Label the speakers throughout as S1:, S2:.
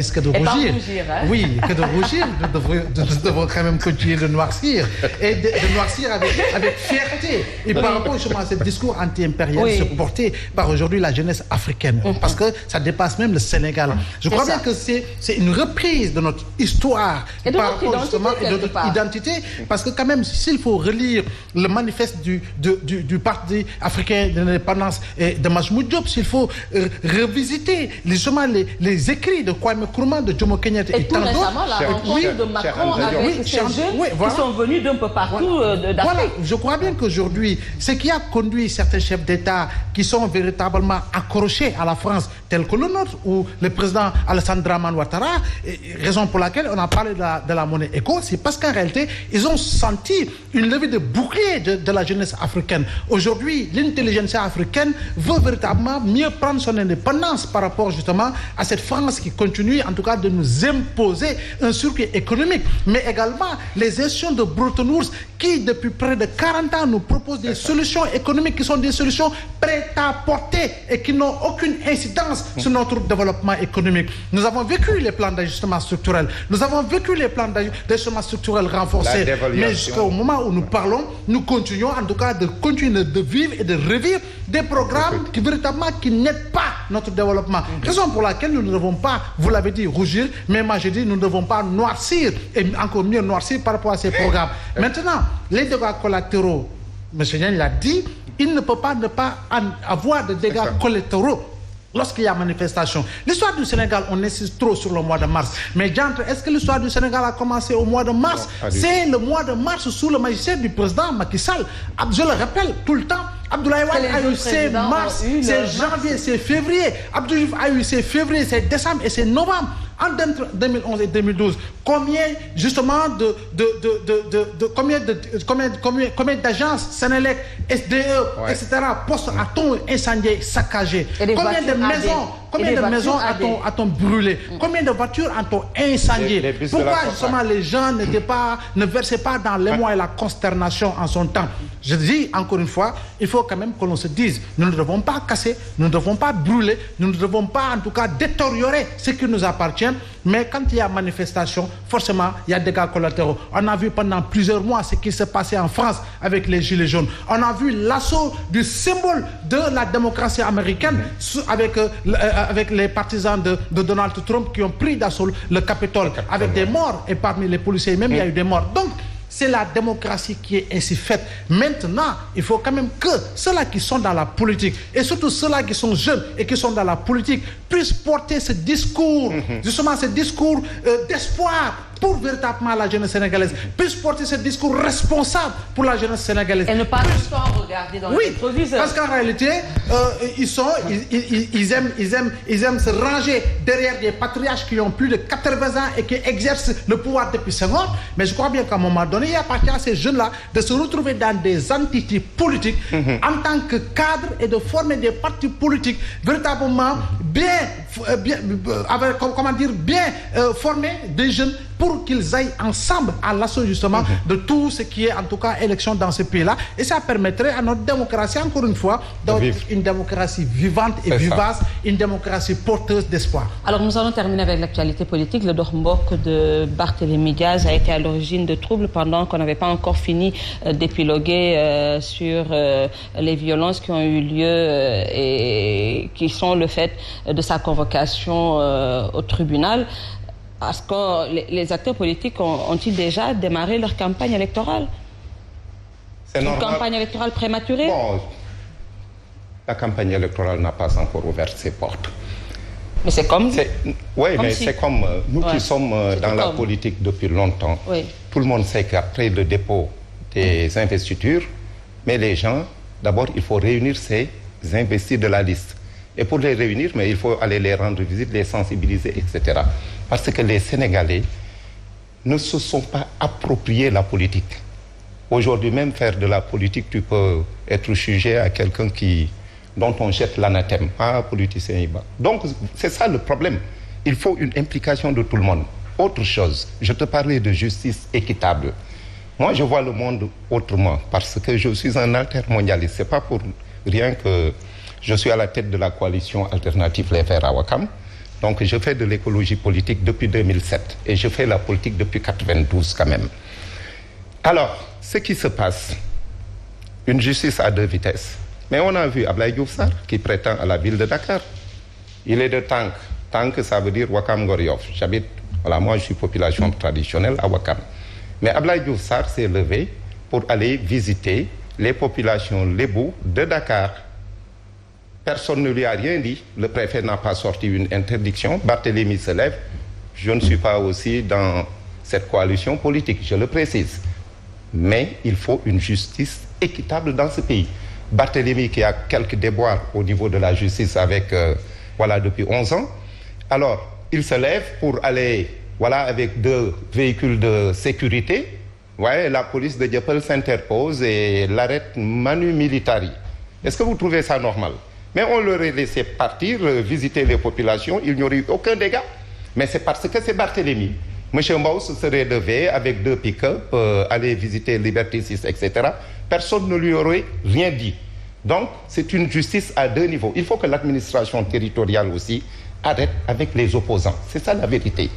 S1: Que de rougir.
S2: Hein?
S1: Oui, que de rougir, nous devons quand même continuer de noircir. Et de noircir avec fierté. Et par rapport justement à ce discours anti-impérialiste porté par aujourd'hui la jeunesse africaine. Parce que ça dépasse même le Sénégal. Je crois bien que c'est une reprise de notre histoire.
S2: Et de notre identité,
S1: de notre identité. Parce que quand même, s'il faut relire le manifeste du Parti africain de l'indépendance de Majmoud Diop, s'il faut revisiter justement les écrits de Kwame Nkrumah, de Jomo Kenyatta
S2: et tout récemment la rencontre de Macron avec ces jeunes qui sont venus d'un peu partout d'Afrique.
S1: Voilà, je crois bien qu'aujourd'hui, ce qui a conduit certains chefs d'État qui sont véritablement accrochés à la France, tel que le nôtre, ou le président Alassane Dramane Ouattara, raison pour laquelle on a parlé de la monnaie éco, c'est parce qu'en réalité, ils ont senti une levée de bouclier de la jeunesse africaine. Aujourd'hui, l'intelligentsia africaine veut véritablement mieux prendre son indépendance par rapport justement à cette France qui continue en tout cas de nous imposer un circuit économique, mais également les institutions de Bretton Woods qui depuis près de 40 ans nous proposent des solutions économiques qui sont des solutions prêtes à porter et qui n'ont aucune incidence sur notre développement économique. Nous avons vécu les plans d'ajustement structurel, nous avons vécu les plans d'ajustement structurel renforcés, mais jusqu'au moment où nous parlons, nous continuons en tout cas de continuer de vivre et de revivre des programmes qui véritablement qui n'aident pas notre développement. Raison pour laquelle nous ne devons pas, vous l'avez dit, rougir, mais moi je dis nous ne devons pas noircir, et encore mieux noircir par rapport à ces programmes. Maintenant, les dégâts collatéraux, M. Niang l'a dit, il ne peut pas ne pas avoir de dégâts collatéraux lorsqu'il y a manifestation. L'histoire du Sénégal, on insiste trop sur le mois de mars. Mais Diantre, est-ce que l'histoire du Sénégal a commencé au mois de mars? C'est le mois de mars sous le magistère du président Macky Sall. Je le rappelle tout le temps. Abdoulaye Wade a eu ses mars, c'est janvier, c'est février. Abdou Diouf a eu ses février, c'est décembre et c'est novembre. Entre 2011 et 2012, combien justement combien d'agences Sénélec, SDE, etc. postes a-t-on incendié, saccagé? Combien de maisons a-t-on brûlé? Combien de voitures a-t-on incendié? Pourquoi justement les gens ne versaient pas dans l'émoi et la consternation en son temps? Je dis encore une fois, il faut quand même que l'on se dise, nous ne devons pas casser, nous ne devons pas brûler, nous ne devons pas en tout cas détériorer ce qui nous appartient. Mais quand il y a manifestation, forcément, il y a des dégâts collatéraux. On a vu pendant plusieurs mois ce qui s'est passé en France avec les Gilets jaunes. On a vu l'assaut du symbole de la démocratie américaine avec les partisans de Donald Trump qui ont pris d'assaut le Capitole avec des morts. Et parmi les policiers même, il y a eu des morts. Donc, c'est la démocratie qui est ainsi faite. Maintenant, il faut quand même que ceux-là qui sont dans la politique, et surtout ceux-là qui sont jeunes et qui sont dans la politique, puissent porter ce discours, justement ce discours d'espoir pour véritablement la jeunesse sénégalaise, puissent porter ce discours responsable pour la jeunesse sénégalaise.
S2: Et ne pas tout le temps regarder dans le rétroviseur.
S1: Parce qu'en réalité, ils aiment se ranger derrière des patriarches qui ont plus de 80 ans et qui exercent le pouvoir depuis 5 ans. Mais je crois bien qu'à un moment donné, il appartient à ces jeunes-là de se retrouver dans des entités politiques en tant que cadre et de former des partis politiques véritablement bien formés, des jeunes, pour qu'ils aillent ensemble à l'assaut justement de tout ce qui est en tout cas élection dans ce pays-là. Et ça permettrait à notre démocratie, encore une fois, d'être une démocratie vivante et vivace, une démocratie porteuse d'espoir.
S2: Alors nous allons terminer avec l'actualité politique. Le Dormbok de Barthélémy Diaz a été à l'origine de troubles pendant qu'on n'avait pas encore fini d'épiloguer sur les violences qui ont eu lieu et qui sont le fait de sa convocation au tribunal. Est-ce que les acteurs politiques ont-ils déjà démarré leur campagne électorale?
S3: C'est normal.
S2: Une campagne électorale prématurée?
S3: Bon, la campagne électorale n'a pas encore ouvert ses portes.
S2: Mais c'est comme...
S3: Oui, mais c'est comme nous qui sommes dans la politique depuis longtemps.
S2: Oui.
S3: Tout le monde sait qu'après le dépôt des investitures, mais les gens, d'abord, il faut réunir ces investis de la liste. Et pour les réunir, mais il faut aller les rendre visite, les sensibiliser, etc. Parce que les Sénégalais ne se sont pas appropriés la politique. Aujourd'hui même, faire de la politique, tu peux être sujet à quelqu'un dont on jette l'anathème, pas politicien. Donc, c'est ça le problème. Il faut une implication de tout le monde. Autre chose, je te parlais de justice équitable. Moi, je vois le monde autrement parce que je suis un altermondialiste. Ce n'est pas pour rien que je suis à la tête de la coalition alternative Les Verts à Ouakam. Donc je fais de l'écologie politique depuis 2007 et je fais la politique depuis 92 quand même. Alors, ce qui se passe, une justice à deux vitesses. Mais on a vu Ablaye Diouf Sarr qui prétend à la ville de Dakar. Il est de Tank. Tank, ça veut dire Wakam Ngor Yoff. J'habite, voilà, moi je suis population traditionnelle à Wakam. Mais Ablaye Diouf Sarr s'est levé pour aller visiter les populations lébou de Dakar. Personne ne lui a rien dit. Le préfet n'a pas sorti une interdiction. Barthélémy se lève. Je ne suis pas aussi dans cette coalition politique, je le précise. Mais il faut une justice équitable dans ce pays. Barthélémy qui a quelques déboires au niveau de la justice avec, depuis 11 ans. Alors, il se lève pour aller, avec 2 véhicules de sécurité. La police de Dieuppeul s'interpose et l'arrête manu militari. Est-ce que vous trouvez ça normal? Mais on leur a laissé partir, visiter les populations, il n'y aurait eu aucun dégât. Mais c'est parce que c'est Barthélémy. Monsieur Mbaou se serait levé avec 2 pick-up, aller visiter Liberté 6, etc. Personne ne lui aurait rien dit. Donc, c'est une justice à 2 niveaux. Il faut que l'administration territoriale aussi arrête avec les opposants. C'est ça la vérité.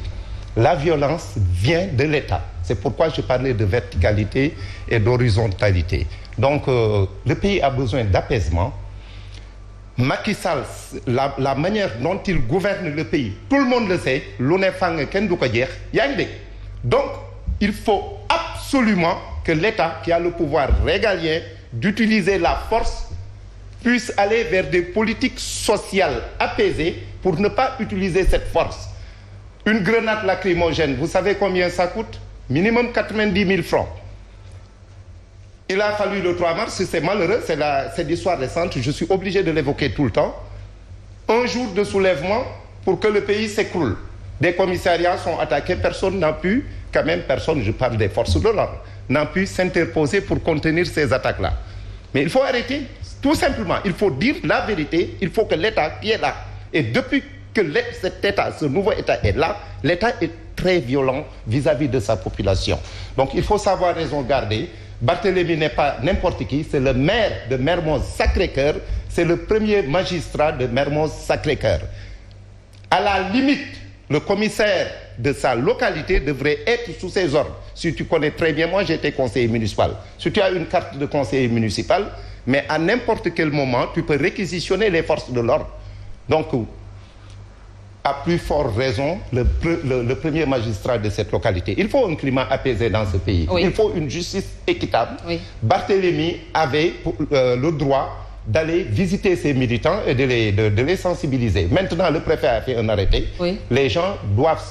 S3: La violence vient de l'État. C'est pourquoi je parlais de verticalité et d'horizontalité. Donc, le pays a besoin d'apaisement. Macky Sall, la manière dont il gouverne le pays, tout le monde le sait, donc il faut absolument que l'État, qui a le pouvoir régalien d'utiliser la force, puisse aller vers des politiques sociales apaisées pour ne pas utiliser cette force. Une grenade lacrymogène, vous savez combien ça coûte? Minimum 90 000 francs. Il a fallu le 3 mars, c'est malheureux, c'est l'histoire récente, je suis obligé de l'évoquer tout le temps. Un jour de soulèvement pour que le pays s'écroule. Des commissariats sont attaqués, personne n'a pu, je parle des forces de l'ordre, n'a pu s'interposer pour contenir ces attaques-là. Mais il faut arrêter, tout simplement, il faut dire la vérité, il faut que l'État qui est là, et depuis que cet État, ce nouveau État est là, l'État est très violent vis-à-vis de sa population. Donc il faut savoir raison garder. Barthélémy n'est pas n'importe qui, c'est le maire de Mermoz-Sacré-Cœur, c'est le premier magistrat de Mermoz-Sacré-Cœur. À la limite, le commissaire de sa localité devrait être sous ses ordres. Si tu connais très bien, moi j'ai été conseiller municipal. Si tu as une carte de conseiller municipal, mais à n'importe quel moment, tu peux réquisitionner les forces de l'ordre. Donc, à plus forte raison, le premier magistrat de cette localité. Il faut un climat apaisé dans ce pays. Oui. Il faut une justice équitable. Oui. Barthélémy avait le droit d'aller visiter ses militants et de les sensibiliser. Maintenant, le préfet a fait un arrêté. Oui. Les gens doivent se